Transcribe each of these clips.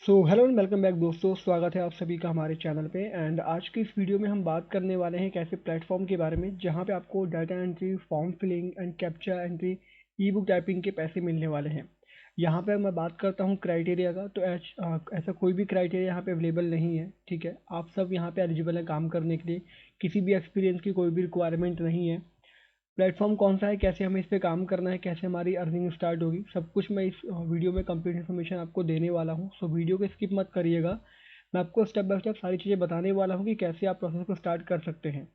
Hello and welcome back दोस्तों, स्वागत है आप सभी का हमारे चैनल पे। एंड आज की इस वीडियो में हम बात करने वाले हैं एक ऐसे प्लेटफॉर्म के बारे में जहां पे आपको data entry, form filling and captcha entry, e book typing के पैसे मिलने वाले हैं। यहाँ पे मैं बात करता हूँ क्राइटेरिया का, तो ऐसा कोई भी क्राइटेरिया यहाँ पे अवेलेबल नहीं है। ठीक है, आप सब यहाँ पे एलिजिबल हैं काम करने के लिए। किसी भी एक्सपीरियंस की कोई भी रिक्वायरमेंट नहीं है। प्लेटफॉर्म कौन सा है, कैसे हमें इस पे काम करना है, कैसे हमारी अर्निंग स्टार्ट होगी, सब कुछ मैं इस वीडियो में कंप्लीट इन्फॉर्मेशन आपको देने वाला हूँ। सो वीडियो को स्किप मत करिएगा। मैं आपको स्टेप बाय स्टेप सारी चीज़ें बताने वाला हूँ कि कैसे आप प्रोसेस को स्टार्ट कर सकते हैं।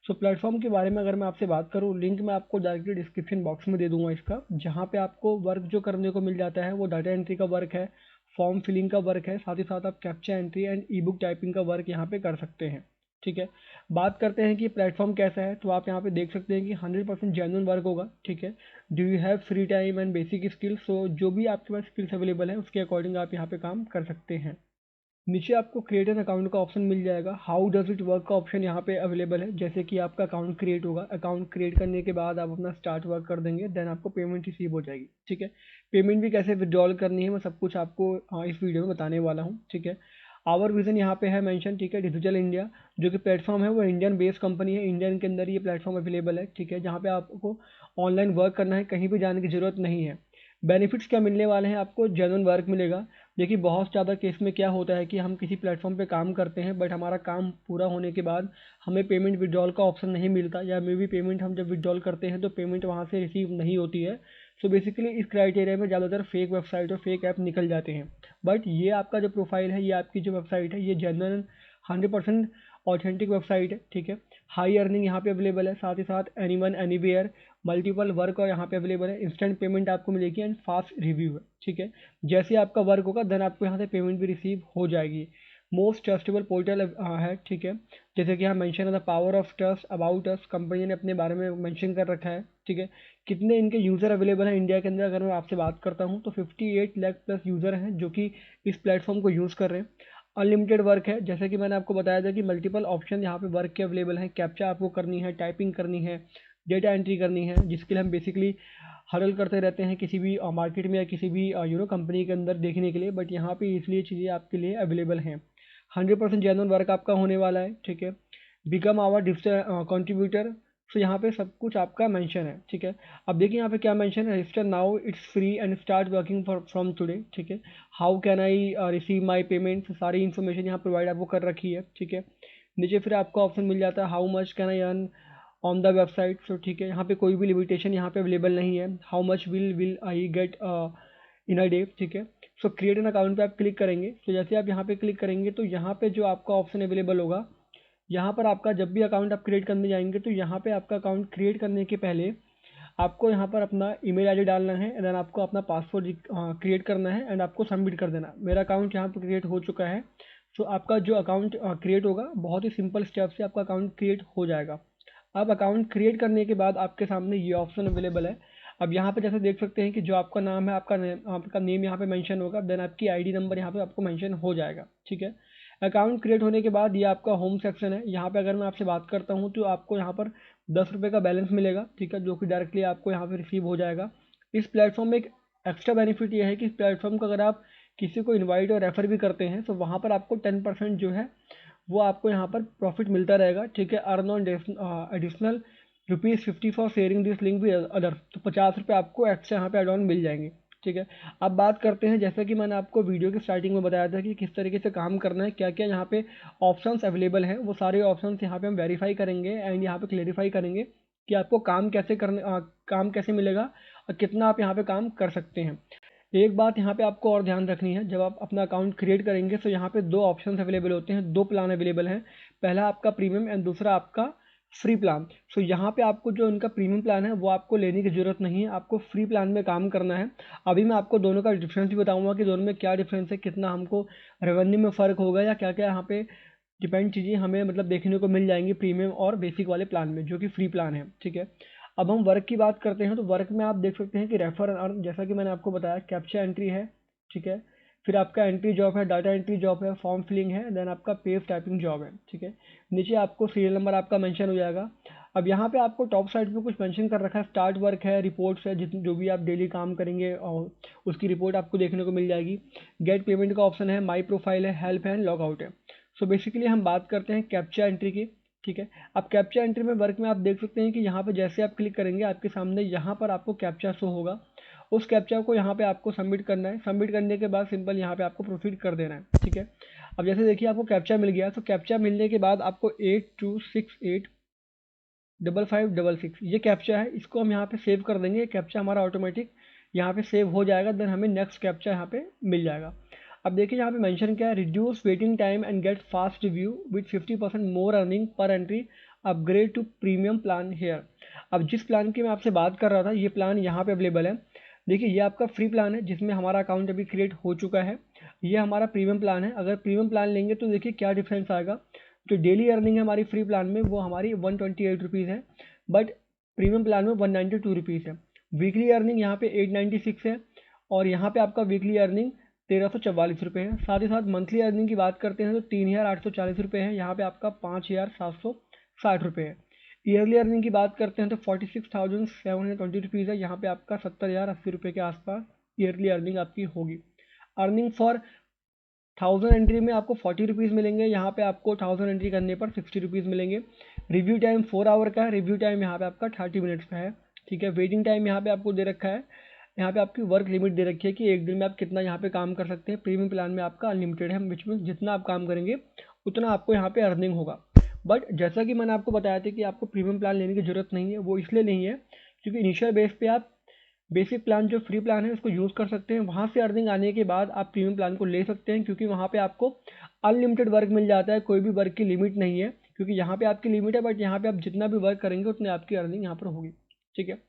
प्लेटफॉर्म के बारे में अगर मैं आपसे बात करूँ, लिंक मैं आपको डायरेक्टली डिस्क्रिप्शन बॉक्स में दे दूंगा इसका, जहाँ पे आपको वर्क जो करने को मिल जाता है वो डाटा एंट्री का वर्क है, फॉर्म फिलिंग का वर्क है, साथ ही साथ आप captcha entry and E book typing का वर्क यहाँ पे कर सकते हैं। ठीक है, बात करते हैं कि प्लेटफॉर्म कैसा है, तो आप यहाँ पे देख सकते हैं कि 100% जेन्युइन वर्क होगा। ठीक है, do you have free time and basic skills, so जो भी आपके पास स्किल्स अवेलेबल है उसके अकॉर्डिंग आप यहाँ पे काम कर सकते हैं। नीचे आपको क्रिएट एन अकाउंट का ऑप्शन मिल जाएगा, हाउ डज इट वर्क का ऑप्शन यहाँ पे अवेलेबल है। जैसे कि आपका अकाउंट क्रिएट होगा, अकाउंट क्रिएट करने के बाद आप अपना स्टार्ट वर्क कर देंगे, देन आपको पेमेंट रिसीव हो जाएगी। ठीक है, पेमेंट भी कैसे विड्रॉल करनी है मैं सब कुछ आपको इस वीडियो में बताने वाला हूँ। ठीक है, आवर विजन यहाँ पे है मेंशन। ठीक है, डिजिटल इंडिया जो कि प्लेटफॉर्म है वो इंडियन बेस्ड कंपनी है, इंडियन के अंदर ये प्लेटफॉर्म अवेलेबल है। ठीक है, जहाँ पे आपको ऑनलाइन वर्क करना है, कहीं भी जाने की जरूरत नहीं है। बेनिफिट्स क्या मिलने वाले हैं, आपको जेन्युइन वर्क मिलेगा। देखिए, बहुत ज़्यादा केस में क्या होता है कि हम किसी प्लेटफॉर्म पे काम करते हैं, बट हमारा काम पूरा होने के बाद हमें पेमेंट विड्रॉल का ऑप्शन नहीं मिलता, या मे बी पेमेंट हम जब विड्रॉल करते हैं तो पेमेंट वहाँ से रिसीव नहीं होती है। बेसिकली इस क्राइटेरिया में ज़्यादातर फेक वेबसाइट और फेक ऐप निकल जाते हैं। बट ये आपका जो प्रोफाइल है, ये आपकी जो वेबसाइट है, ये जेन्युइन 100% ऑथेंटिक वेबसाइट है। ठीक है, हाई अर्निंग यहाँ पे अवेलेबल है, साथ ही साथ any one anywhere, multiple work और यहाँ पे अवेलेबल है, इंस्टेंट पेमेंट आपको मिलेगी एंड फास्ट रिव्यू है। ठीक है, जैसे आपका वर्क होगा देन आपको यहाँ से पेमेंट भी रिसीव हो जाएगी। मोस्ट ट्रस्टेबल पोर्टल है। ठीक है, जैसे कि यहाँ मेंशन है the power of trust about us, company ने अपने बारे में मेंशन कर रखा है। ठीक है, कितने इनके यूज़र अवेलेबल हैं इंडिया के अंदर, अगर मैं आपसे बात करता हूँ तो 58 लाख प्लस यूज़र हैं जो कि इस प्लेटफॉर्म को यूज़ कर रहे हैं। अनलिमिटेड वर्क है, जैसे कि मैंने आपको बताया था कि मल्टीपल ऑप्शन यहाँ पे वर्क के अवेलेबल हैं। कैप्चा आपको करनी है, टाइपिंग करनी है, डेटा एंट्री करनी है, जिसके लिए हम बेसिकली हडल करते रहते हैं किसी भी मार्केट में या किसी भी कंपनी के अंदर देखने के लिए। बट यहाँ पे इसलिए चीज़ें आपके लिए अवेलेबल हैं। 100% जेन्युइन वर्क आपका होने वाला है। ठीक है, बिकम आवर डिजिटल कंट्रीब्यूटर, तो यहाँ पे सब कुछ आपका मेंशन है। ठीक है, अब देखिए यहाँ पे क्या मेंशन है, register now it's free and start working for from today. ठीक है, how can I receive my payment, सारी इन्फॉर्मेशन यहाँ प्रोवाइड आपको कर रखी है। ठीक है, नीचे फिर आपको ऑप्शन मिल जाता है how much can I earn on the website. So ठीक है, यहाँ पे कोई भी लिमिटेशन यहाँ पे अवेलेबल नहीं है। How much will I get in a day. ठीक है, क्रिएट एन अकाउंट पे आप क्लिक करेंगे, तो जैसे आप यहाँ पे क्लिक करेंगे तो यहाँ पे जो आपका ऑप्शन अवेलेबल होगा, यहाँ पर आपका जब भी अकाउंट आप क्रिएट करने जाएंगे तो यहाँ पे आपका अकाउंट क्रिएट करने के पहले आपको यहाँ पर अपना ईमेल आईडी डालना है, एंड देन आपको अपना पासवर्ड क्रिएट करना है एंड आपको सबमिट कर देना। मेरा अकाउंट यहाँ पर क्रिएट हो चुका है। आपका जो अकाउंट क्रिएट होगा, बहुत ही सिंपल स्टेप से आपका अकाउंट क्रिएट हो जाएगा। अब अकाउंट क्रिएट करने के बाद आपके सामने ये ऑप्शन अवेलेबल है। अब यहाँ पे जैसे देख सकते हैं कि जो आपका नाम है, आपका नेम यहाँ पे मेंशन होगा, देन आपकी आईडी नंबर यहाँ पे आपको मेंशन हो जाएगा। ठीक है, अकाउंट क्रिएट होने के बाद ये आपका होम सेक्शन है। यहाँ पे अगर मैं आपसे बात करता हूँ तो आपको यहाँ पर 10 रुपये का बैलेंस मिलेगा। ठीक है, जो कि डायरेक्टली आपको यहाँ पे रिसीव हो जाएगा। इस प्लेटफॉर्म में एक एक्स्ट्रा बेनिफिट ये है कि इस प्लेटफॉर्म को अगर आप किसी को इन्वाइट और रेफर भी करते हैं तो वहाँ पर आपको 10% जो है वो आपको यहाँ पर प्रॉफिट मिलता रहेगा। ठीक है, earn on additional ₹50 for sharing this link with others, तो 50 रुपये आपको एक्स्ट्रा यहाँ पे एड ऑन मिल जाएंगे। ठीक है, अब बात करते हैं, जैसा कि मैंने आपको वीडियो के स्टार्टिंग में बताया था कि किस तरीके से काम करना है, क्या क्या यहाँ पे ऑप्शंस अवेलेबल हैं, वो सारे ऑप्शंस यहाँ पे हम वेरीफाई करेंगे एंड यहाँ पे क्लेरिफाई करेंगे कि आपको काम कैसे मिलेगा और कितना आप यहाँ पे काम कर सकते हैं। एक बात यहाँ पे आपको और ध्यान रखनी है, जब आप अपना अकाउंट क्रिएट करेंगे तो यहाँ पे दो ऑप्शंस अवेलेबल होते हैं, दो प्लान अवेलेबल हैं। पहला आपका प्रीमियम एंड दूसरा आपका फ्री प्लान। यहाँ पे आपको जो उनका प्रीमियम प्लान है वो आपको लेने की ज़रूरत नहीं है, आपको फ्री प्लान में काम करना है। अभी मैं आपको दोनों का डिफरेंस भी बताऊंगा कि दोनों में क्या डिफरेंस है, कितना हमको रेवेन्यू में फ़र्क होगा, या क्या क्या यहाँ पे डिपेंड चीज़ें हमें मतलब देखने को मिल जाएंगी प्रीमियम और बेसिक वाले प्लान में, जो कि फ्री प्लान है। ठीक है, अब हम वर्क की बात करते हैं, तो वर्क में आप देख सकते हैं कि रेफर अर्न, जैसा कि मैंने आपको बताया, कैप्चा एंट्री है। ठीक है, फिर आपका एंट्री जॉब है, डाटा एंट्री जॉब है, फॉर्म फिलिंग है, देन आपका पेज टाइपिंग जॉब है। ठीक है, नीचे आपको सीरियल नंबर आपका मेंशन हो जाएगा। अब यहाँ पे आपको टॉप साइड पे कुछ मेंशन कर रखा है, स्टार्ट वर्क है, रिपोर्ट्स है, जितनी जो भी आप डेली काम करेंगे और उसकी रिपोर्ट आपको देखने को मिल जाएगी। गेट पेमेंट का ऑप्शन है, माई प्रोफाइल है, हेल्प है एंड लॉग आउट है। सो बेसिकली हम बात करते हैं कैप्चा एंट्री की। ठीक है, अब कैप्चा एंट्री में वर्क में आप देख सकते हैं कि यहाँ पे जैसे आप क्लिक करेंगे आपके सामने यहाँ पर आपको कैप्चा शो होगा। उस कैप्चा को यहाँ पे आपको सबमिट करना है। सबमिट करने के बाद सिंपल यहाँ पे आपको प्रोसीड कर देना है। ठीक है, अब जैसे देखिए आपको कैप्चा मिल गया, तो कैप्चा मिलने के बाद आपको 82685566 ये कैप्चा है, इसको हम यहाँ पे सेव कर देंगे। कैप्चा हमारा ऑटोमेटिक यहाँ पे सेव हो जाएगा, देन हमें नेक्स्ट कैप्चा यहाँ पे मिल जाएगा। अब देखिए यहाँ पे मेंशन क्या है, reduce waiting time and get fast review with 50% more earning पर entry, upgrade to premium plan here. अब जिस प्लान की मैं आपसे बात कर रहा था, ये प्लान यहाँ पे अवेलेबल है। देखिए ये आपका फ्री प्लान है जिसमें हमारा अकाउंट अभी क्रिएट हो चुका है। ये हमारा प्रीमियम प्लान है। अगर प्रीमियम प्लान लेंगे तो देखिए क्या डिफरेंस आएगा। जो डेली अर्निंग है हमारी फ्री प्लान में वो हमारी 128 रुपीज़ है, बट प्रीमियम प्लान में 192 रुपीज़ है। वीकली अर्निंग यहाँ पे 896 है, और यहाँ पे आपका वीकली अर्निंग 1344 रुपये है। साथ ही साथ मंथली अर्निंग की बात करते हैं तो 3840 रुपये है, यहाँ पे आपका 5760 रुपये है। ईयरली अर्निंग की बात करते हैं तो 46,720 रुपीज़ है, यहाँ पे आपका 70,080 रुपये के आसपास ईयरली अर्निंग आपकी होगी। अर्निंग फॉर 1000 एंट्री में आपको 40 रुपीज़ मिलेंगे, यहाँ पे आपको 1000 एंट्री करने पर 60 रुपीज़ मिलेंगे। रिव्यू टाइम 4 आवर का है, रिव्यू टाइम यहाँ पे आपका 30 मिनट्स का है। ठीक है, वेटिंग टाइम यहाँ पे आपको दे रखा है। यहाँ पे आपकी वर्क लिमिट दे रखी है कि एक दिन में आप कितना यहाँ पे काम कर सकते हैं। प्रीमियम प्लान में आपका अनलिमिटेड है, विच मीन जितना आप काम करेंगे उतना आपको यहाँ पे अर्निंग होगा। बट जैसा कि मैंने आपको बताया था कि आपको प्रीमियम प्लान लेने की ज़रूरत नहीं है, वो इसलिए नहीं है क्योंकि इनिशियल बेस पे आप बेसिक प्लान जो फ्री प्लान है उसको यूज़ कर सकते हैं। वहाँ से अर्निंग आने के बाद आप प्रीमियम प्लान को ले सकते हैं, क्योंकि वहाँ पे आपको अनलिमिटेड वर्क मिल जाता है, कोई भी वर्क की लिमिट नहीं है। क्योंकि यहाँ पे आपकी लिमिट है, बट यहाँ पे आप जितना भी वर्क करेंगे उतनी आपकी अर्निंग यहाँ पर होगी। ठीक है,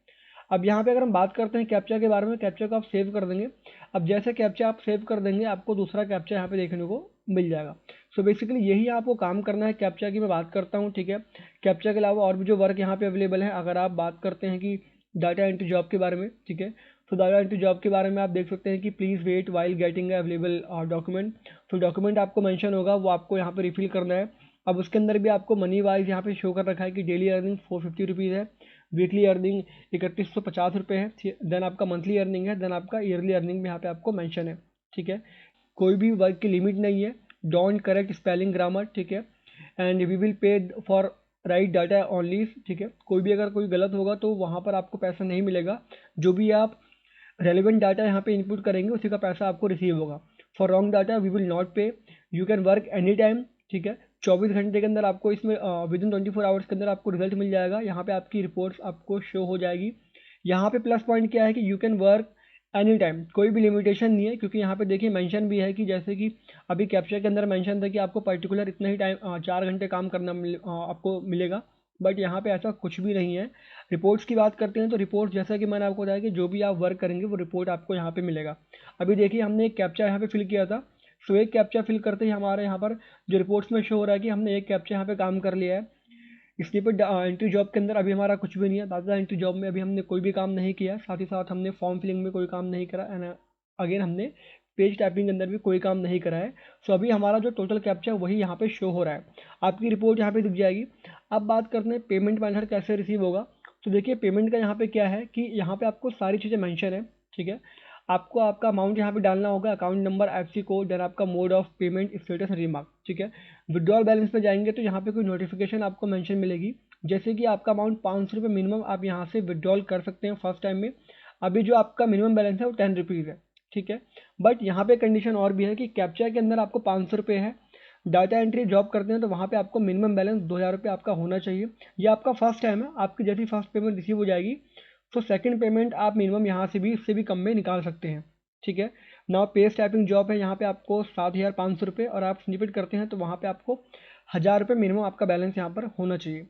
अब यहाँ पे अगर हम बात करते हैं कैप्चा के बारे में, कैप्चा को आप सेव कर देंगे। अब जैसे कैप्चा आप सेव कर देंगे आपको दूसरा कैप्चा यहाँ पे देखने को मिल जाएगा। सो बेसिकली यही आपको काम करना है। कैप्चा की मैं बात करता हूँ। ठीक है, कैप्चा के अलावा और भी जो वर्क यहाँ पे अवेलेबल है, अगर आप बात करते हैं कि डाटा एंट्री जॉब के बारे में, ठीक है, तो डाटा एंट्री जॉब के बारे में आप देख सकते हैं कि please wait while getting available document. तो डॉक्यूमेंट आपको मेंशन होगा, वो आपको यहाँ पे रिफिल करना है। अब उसके अंदर भी आपको मनी वाइज यहाँ पे शो कर रखा है कि डेली अर्निंग 450 रुपीज़ है, वीकली अर्निंग 3150 रुपये है, देन आपका मंथली अर्निंग है, देन आपका ईयरली अर्निंग भी यहाँ पे आपको मेंशन है। ठीक है, कोई भी वर्क की लिमिट नहीं है। Don't correct spelling grammar. ठीक है, and we will pay for right data only. ठीक है, कोई भी अगर कोई गलत होगा तो वहाँ पर आपको पैसा नहीं मिलेगा। जो भी आप रेलिवेंट डाटा यहाँ पे इनपुट करेंगे उसी का पैसा आपको रिसीव होगा। For wrong data we will not pay. You can work any time. ठीक है, 24 घंटे के अंदर आपको इसमें विद इन 24 आवर्स के अंदर आपको रिजल्ट मिल जाएगा। यहाँ पे आपकी रिपोर्ट्स आपको शो हो जाएगी। यहाँ पे प्लस पॉइंट क्या है कि you can work any time, कोई भी लिमिटेशन नहीं है। क्योंकि यहाँ पे देखिए मेंशन भी है कि जैसे कि अभी कैप्चा के अंदर मेंशन था कि आपको पर्टिकुलर इतना ही टाइम 4 घंटे काम करना आपको मिलेगा, बट यहाँ पे ऐसा कुछ भी नहीं है। रिपोर्ट्स की बात करते हैं तो रिपोर्ट जैसा कि मैंने आपको बताया कि जो भी आप वर्क करेंगे वो रिपोर्ट आपको यहाँ पे मिलेगा। अभी देखिए हमने एक कैप्चा यहाँ पे फिल किया था। सो एक कैप्चा फिल करते ही हमारे यहाँ पर जो रिपोर्ट्स में शो हो रहा है कि हमने एक कैप्चा यहाँ पे काम कर लिया है। स्निपेट एंट्री जॉब के अंदर अभी हमारा कुछ भी नहीं है। डाटा एंट्री जॉब में अभी हमने कोई भी काम नहीं किया, साथ ही साथ हमने फॉर्म फिलिंग में कोई काम नहीं करा, एंड अगेन हमने पेज टाइपिंग के अंदर भी कोई काम नहीं करा है। सो अभी हमारा जो टोटल कैप्चा है वही यहाँ पे शो हो रहा है, आपकी रिपोर्ट यहाँ पे दिख जाएगी। अब बात करते हैं पेमेंट मेथड कैसे रिसीव होगा। तो देखिए पेमेंट का यहाँ पे क्या है कि यहाँ पे आपको सारी चीज़ें मेंशन है। ठीक है, आपको आपका अमाउंट यहाँ पे डालना होगा, account number, FC code, then आपका mode of payment, status, remark. ठीक है, विड्रॉल बैलेंस पे जाएंगे तो यहाँ पे कोई नोटिफिकेशन आपको मेंशन मिलेगी, जैसे कि आपका अमाउंट 500 रुपये मिनिमम आप यहाँ से विड्रॉल कर सकते हैं फर्स्ट टाइम में। अभी जो आपका मिनिमम बैलेंस है वो 10 रुपीज़ है। ठीक है, बट यहाँ पे कंडीशन और भी है कि कैप्चा के अंदर आपको 500 रुपये है। डाटा एंट्री जॉब करते हैं तो वहाँ पे आपको मिनिमम बैलेंस 2000 रुपये आपका होना चाहिए। ये आपका फर्स्ट टाइम है, आपकी जैसी फर्स्ट पेमेंट रिसीव हो जाएगी तो सेकंड पेमेंट आप मिनिमम यहाँ से भी इससे भी कम में निकाल सकते हैं। ठीक है, नाउ पेज टाइपिंग जॉब है, यहाँ पे आपको 7500 रुपये, और आप स्निपेट करते हैं तो वहाँ पे आपको 1000 रुपये मिनिमम आपका बैलेंस यहाँ पर होना चाहिए।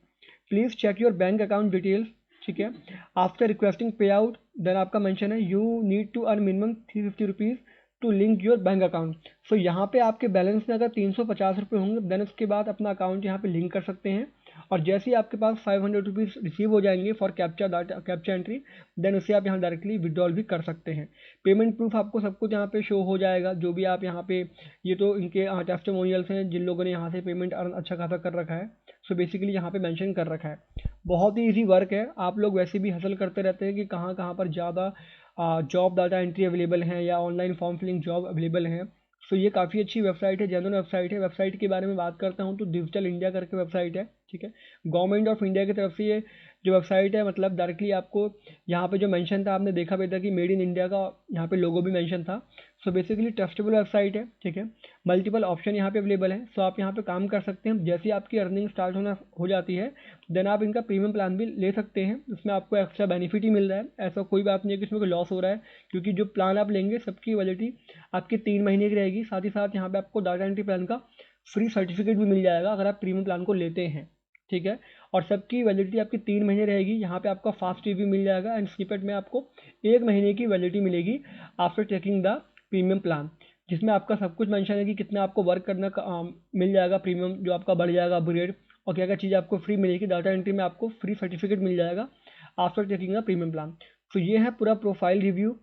Please check your bank account details. ठीक है, after requesting pay out, then आपका मेंशन है you need to earn minimum 350 rupees to link your bank account. So यहाँ पे आपके बैलेंस में अगर 350 रुपये होंगे देन उसके बाद अपना अकाउंट यहाँ पे लिंक कर सकते हैं, और जैसे ही आपके पास 500 रुपीज़ रिसीव हो जाएंगे for captcha data captcha entry, then उसे आप यहाँ डायरेक्टली विड्रॉल भी कर सकते हैं। पेमेंट प्रूफ आपको सब कुछ यहाँ पे शो हो जाएगा, जो भी आप यहाँ पे, ये तो इनके टेस्टिमोनियल्स हैं जिन लोगों ने यहाँ से पेमेंट अर्न अच्छा खासा कर रखा है। सो बेसिकली यहाँ पे मेंशन कर रखा है। बहुत ही ईजी वर्क है। आप लोग वैसे भी हसल करते रहते हैं कि कहाँ कहाँ पर ज़्यादा जॉब डाटा एंट्री अवेलेबल हैं या online form filling job available हैं। सो ये काफ़ी अच्छी वेबसाइट है, जेन्युइन वेबसाइट है। वेबसाइट के बारे में बात करता हूँ तो डिजिटल इंडिया करके वेबसाइट है, ठीक है। गवर्नमेंट ऑफ इंडिया की तरफ से ये जो वेबसाइट है, मतलब डायरेक्टली आपको यहाँ पे जो मेंशन था, आपने देखा भी था कि मेड इन इंडिया का यहाँ पे लोगो भी मेंशन था। सो बेसिकली ट्रस्टेबल वेबसाइट है, ठीक है। मल्टीपल ऑप्शन यहाँ पे अवेलेबल है। सो आप यहाँ पे काम कर सकते हैं। जैसे ही आपकी अर्निंग स्टार्ट होना हो जाती है, देन आप इनका प्रीमियम प्लान भी ले सकते हैं। उसमें आपको एक्स्ट्रा बेनिफिट ही मिल रहा है, ऐसा कोई बात नहीं है कि इसमें कोई लॉस हो रहा है, क्योंकि जो प्लान आप लेंगे सबकी वैलिडिटी आपकी 3 महीने की रहेगी। साथ ही साथ यहाँ पे आपको डाटा एंट्री प्लान का फ्री सर्टिफिकेट भी मिल जाएगा अगर आप प्रीमियम प्लान को लेते हैं, ठीक है। और सबकी वैलिडिटी आपकी 3 महीने रहेगी। यहाँ पे आपका फास्ट रिव्यू मिल जाएगा एंड स्निपेट में आपको 1 महीने की वैलिडिटी मिलेगी after taking the premium plan, जिसमें आपका सब कुछ मेंशन है कि कितना आपको वर्क करना मिल जाएगा, प्रीमियम जो आपका बढ़ जाएगा अपग्रेड, और क्या क्या चीज़ आपको फ्री मिलेगी। डाटा एंट्री में आपको फ्री सर्टिफिकेट मिल जाएगा after taking the premium plan. तो ये है पूरा प्रोफाइल रिव्यू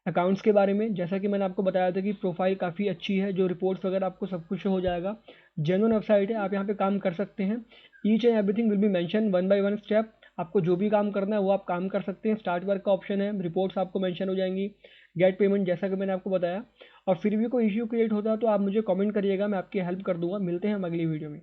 अकाउंट्स के बारे में। जैसा कि मैंने आपको बताया था कि प्रोफाइल काफ़ी अच्छी है, जो रिपोर्ट्स वगैरह आपको सब कुछ हो जाएगा। जेन्युइन वेबसाइट है, आप यहाँ पे काम कर सकते हैं। Each and everything will be mention one by one step. आपको जो भी काम करना है वो आप काम कर सकते हैं। स्टार्ट वर्क का ऑप्शन है, रिपोर्ट्स आपको मेंशन हो जाएंगी, गेट पेमेंट जैसा कि मैंने आपको बताया। और फिर भी कोई इश्यू क्रिएट होता है तो आप मुझे कमेंट करिएगा, मैं आपकी हेल्प कर दूंगा। मिलते हैं हम अगली वीडियो में।